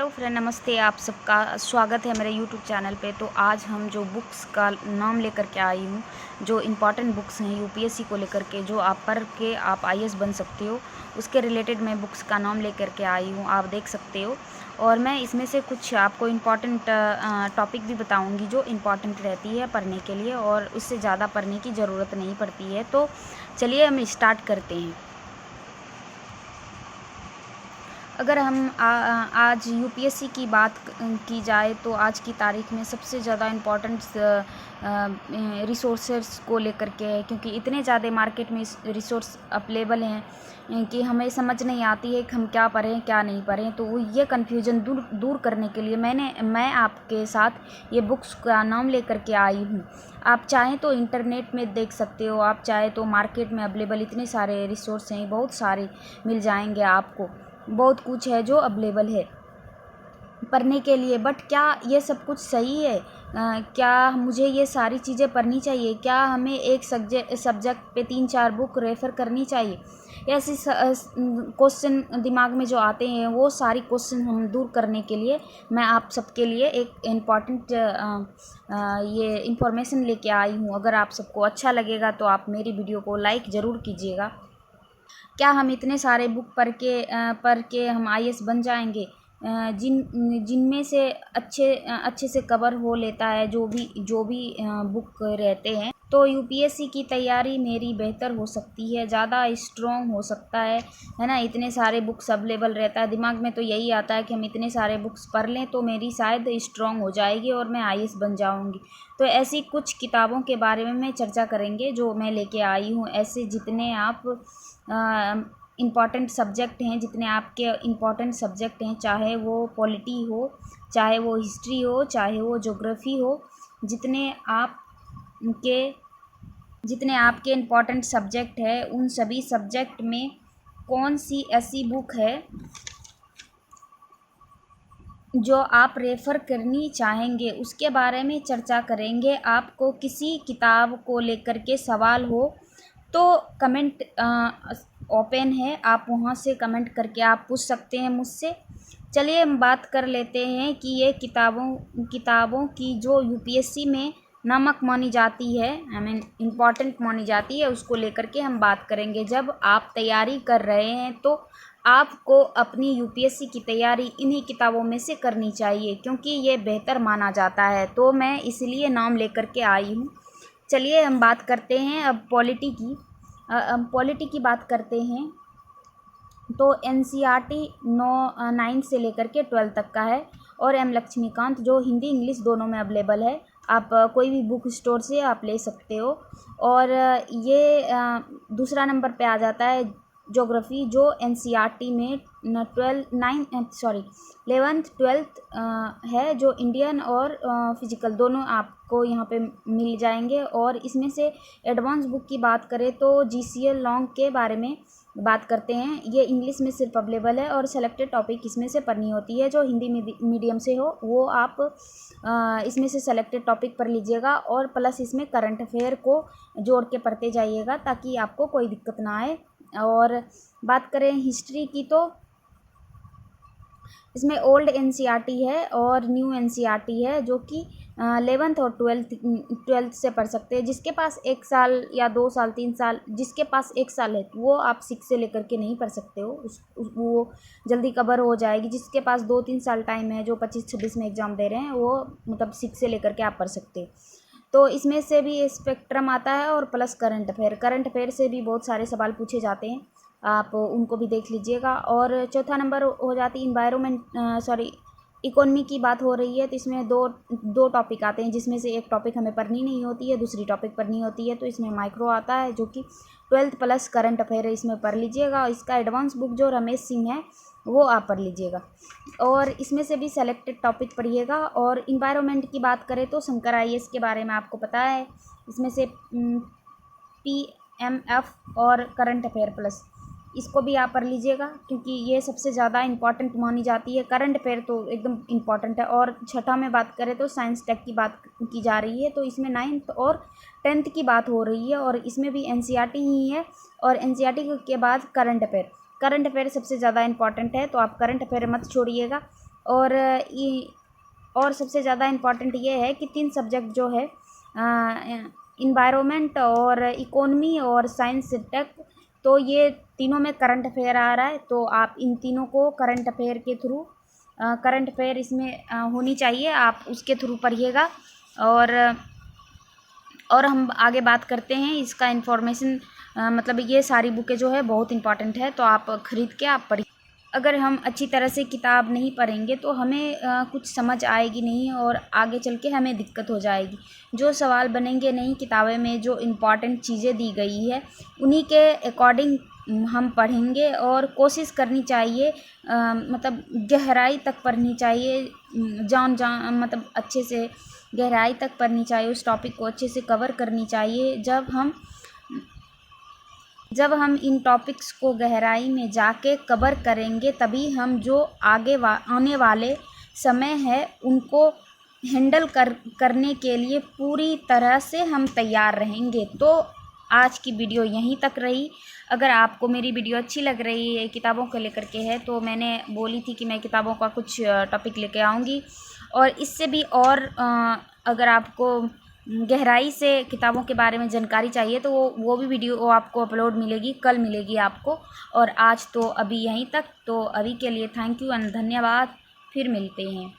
Hello friend, नमस्ते। आप सबका स्वागत है मेरे यूट्यूब चैनल पे। तो आज हम जो बुक्स का नाम लेकर के आई हूँ, जो इम्पॉर्टेंट बुक्स हैं यूपीएससी को लेकर के, जो आप पढ़ के आप आईएएस बन सकते हो, उसके रिलेटेड मैं बुक्स का नाम लेकर के आई हूँ। आप देख सकते हो। और मैं इसमें से कुछ आपको इम्पॉर्टेंट टॉपिक भी बताऊँगी जो इम्पॉर्टेंट रहती है पढ़ने के लिए, और उससे ज़्यादा पढ़ने की ज़रूरत नहीं पड़ती है। तो चलिए हम स्टार्ट करते हैं। अगर हम आज यूपीएससी की बात की जाए तो आज की तारीख में सबसे ज़्यादा इम्पोर्टेंट रिसोर्सेस को लेकर के है, क्योंकि इतने ज़्यादा मार्केट में रिसोर्स अवेलेबल हैं कि हमें समझ नहीं आती है कि हम क्या पढ़ें क्या नहीं पढ़ें। तो ये कन्फ्यूज़न दूर करने के लिए मैं आपके साथ ये बुक्स का नाम लेकर के आई हूँ। आप चाहें तो इंटरनेट में देख सकते हो, आप चाहे तो मार्केट में अवेलेबल इतने सारे रिसोर्स हैं, बहुत सारे मिल जाएंगे आपको। बहुत कुछ है जो अवेलेबल है पढ़ने के लिए। बट क्या ये सब कुछ सही है? क्या मुझे ये सारी चीज़ें पढ़नी चाहिए? क्या हमें एक सब्जेक्ट पे 3-4 बुक रेफ़र करनी चाहिए? ऐसे क्वेश्चन दिमाग में जो आते हैं, वो सारी क्वेश्चन हम दूर करने के लिए मैं आप सबके लिए एक इम्पॉर्टेंट ये इन्फॉर्मेशन लेके आई हूँ। अगर आप सबको अच्छा लगेगा तो आप मेरी वीडियो को लाइक ज़रूर कीजिएगा। क्या हम इतने सारे बुक पढ़ के हम आईएएस बन जाएंगे? जिनमें से अच्छे से कवर हो लेता है जो भी बुक रहते हैं, तो यूपीएससी की तैयारी मेरी बेहतर हो सकती है, ज़्यादा स्ट्रॉन्ग हो सकता है ना। इतने सारे बुक्स अवेलेबल रहता है, दिमाग में तो यही आता है कि हम इतने सारे बुक्स पढ़ लें तो मेरी शायद स्ट्रॉन्ग हो जाएगी और मैं आईएएस बन जाऊंगी। तो ऐसी कुछ किताबों के बारे में चर्चा करेंगे जो मैं लेके आई हूँ। ऐसे जितने आप इम्पॉर्टेंट सब्जेक्ट हैं, जितने आपके इम्पॉर्टेंट सब्जेक्ट हैं, चाहे वो पॉलिटी हो, चाहे वो हिस्ट्री हो, चाहे वो ज्योग्राफी हो, जितने आपके इम्पॉर्टेंट सब्जेक्ट है, उन सभी सब्जेक्ट में कौन सी ऐसी बुक है जो आप रेफ़र करनी चाहेंगे, उसके बारे में चर्चा करेंगे। आपको किसी किताब को लेकर के सवाल हो तो कमेंट ओपन है, आप वहाँ से कमेंट करके आप पूछ सकते हैं मुझसे। चलिए हम बात कर लेते हैं कि ये किताबों की जो यूपीएससी में नमक मानी जाती है, आई मीन इम्पॉर्टेंट मानी जाती है, उसको लेकर के हम बात करेंगे। जब आप तैयारी कर रहे हैं तो आपको अपनी यूपीएससी की तैयारी इन्हीं किताबों में से करनी चाहिए, क्योंकि ये बेहतर माना जाता है। तो मैं इसलिए नाम लेकर के आई हूँ। चलिए हम बात करते हैं अब पॉलिटी की बात करते हैं। तो एनसीईआरटी 9 से लेकर के 12 तक का है, और एम लक्ष्मीकांत जो हिंदी इंग्लिश दोनों में अवेलेबल है। आप कोई भी बुक स्टोर से आप ले सकते हो। और ये दूसरा नंबर पे आ जाता है ज्योग्राफी, जो एनसीईआरटी में 11th 12th है, जो इंडियन और फिजिकल दोनों आपको यहाँ पे मिल जाएंगे। और इसमें से एडवांस बुक की बात करें तो जीसीएल लॉन्ग के बारे में बात करते हैं। ये इंग्लिश में सिर्फ अवेलेबल है, और सेलेक्टेड टॉपिक इसमें से पढ़नी होती है। जो हिंदी मीडियम से हो वो आप इसमें से सेलेक्टेड टॉपिक पढ़ लीजिएगा, और प्लस इसमें करंट अफेयर को जोड़ के पढ़ते जाइएगा ताकि आपको कोई दिक्कत ना आए। और बात करें हिस्ट्री की तो इसमें ओल्ड एनसीईआरटी है और न्यू एनसीईआरटी है, जो कि 11th और 12th से पढ़ सकते हैं। जिसके पास 1 साल या 2 साल 3 साल, जिसके पास 1 साल है वो आप 6 से लेकर के नहीं पढ़ सकते हो, वो जल्दी कवर हो जाएगी। जिसके पास 2-3 साल टाइम है, जो 25-26 में एग्ज़ाम दे रहे हैं, वो मतलब 6 से लेकर के आप पढ़ सकते हो। तो इसमें से भी स्पेक्ट्रम आता है, और प्लस करंट अफेयर से भी बहुत सारे सवाल पूछे जाते हैं, आप उनको भी देख लीजिएगा। और चौथा नंबर हो जाती इकोनॉमी की बात हो रही है, तो इसमें दो टॉपिक आते हैं, जिसमें से एक टॉपिक हमें पढ़नी नहीं होती है, दूसरी टॉपिक पढ़नी होती है। तो इसमें माइक्रो आता है, जो कि 12th प्लस करंट अफेयर है, इसमें पढ़ लीजिएगा। इसका एडवांस बुक जो रमेश सिंह है वो आप पढ़ लीजिएगा, और इसमें से भी सेलेक्टेड टॉपिक पढ़िएगा। और इन्वायरमेंट की बात करें तो शंकर आईएएस के बारे में आपको पता है, इसमें से पीएमएफ और करंट अफेयर प्लस, इसको भी आप पढ़ लीजिएगा, क्योंकि ये सबसे ज़्यादा इम्पॉर्टेंट मानी जाती है। करंट अफेयर तो एकदम इम्पॉर्टेंट है। और छठा में बात करें तो साइंस टेक की बात की जा रही है, तो इसमें 9th और 10th की बात हो रही है, और इसमें भी एनसीईआरटी ही है। और एनसीईआरटी के बाद करंट अफेयर सबसे ज़्यादा इम्पॉर्टेंट है, तो आप करंट अफेयर मत छोड़िएगा। और सबसे ज़्यादा इम्पॉर्टेंट ये है कि 3 सब्जेक्ट जो है इन्वायरमेंट और इकोनमी और साइंस टेक, तो ये तीनों में करंट अफेयर आ रहा है। तो आप इन तीनों को करंट अफेयर के थ्रू करंट अफेयर इसमें होनी चाहिए, आप उसके थ्रू पढ़िएगा। और हम आगे बात करते हैं इसका इन्फॉर्मेशन, मतलब ये सारी बुकें जो है बहुत इंपॉर्टेंट है, तो आप ख़रीद के आप पढ़िए। अगर हम अच्छी तरह से किताब नहीं पढ़ेंगे तो हमें कुछ समझ आएगी नहीं और आगे चल के हमें दिक्कत हो जाएगी। जो सवाल बनेंगे नहीं किताबें में, जो इम्पॉर्टेंट चीज़ें दी गई है उन्हीं के अकॉर्डिंग हम पढ़ेंगे। और कोशिश करनी चाहिए मतलब गहराई तक पढ़नी चाहिए, मतलब अच्छे से गहराई तक पढ़नी चाहिए, उस टॉपिक को अच्छे से कवर करनी चाहिए। जब हम इन टॉपिक्स को गहराई में जाके कवर करेंगे तभी हम जो आने वाले समय है उनको हैंडल करने के लिए पूरी तरह से हम तैयार रहेंगे। तो आज की वीडियो यहीं तक रही। अगर आपको मेरी वीडियो अच्छी लग रही है, किताबों को लेकर के है, तो मैंने बोली थी कि मैं किताबों का कुछ टॉपिक लेके आऊँगी। और इससे भी और अगर आपको गहराई से किताबों के बारे में जानकारी चाहिए तो वो भी वीडियो आपको अपलोड मिलेगी, कल मिलेगी आपको। और आज तो अभी यहीं तक, तो अभी के लिए थैंक यू एंड धन्यवाद, फिर मिलते हैं।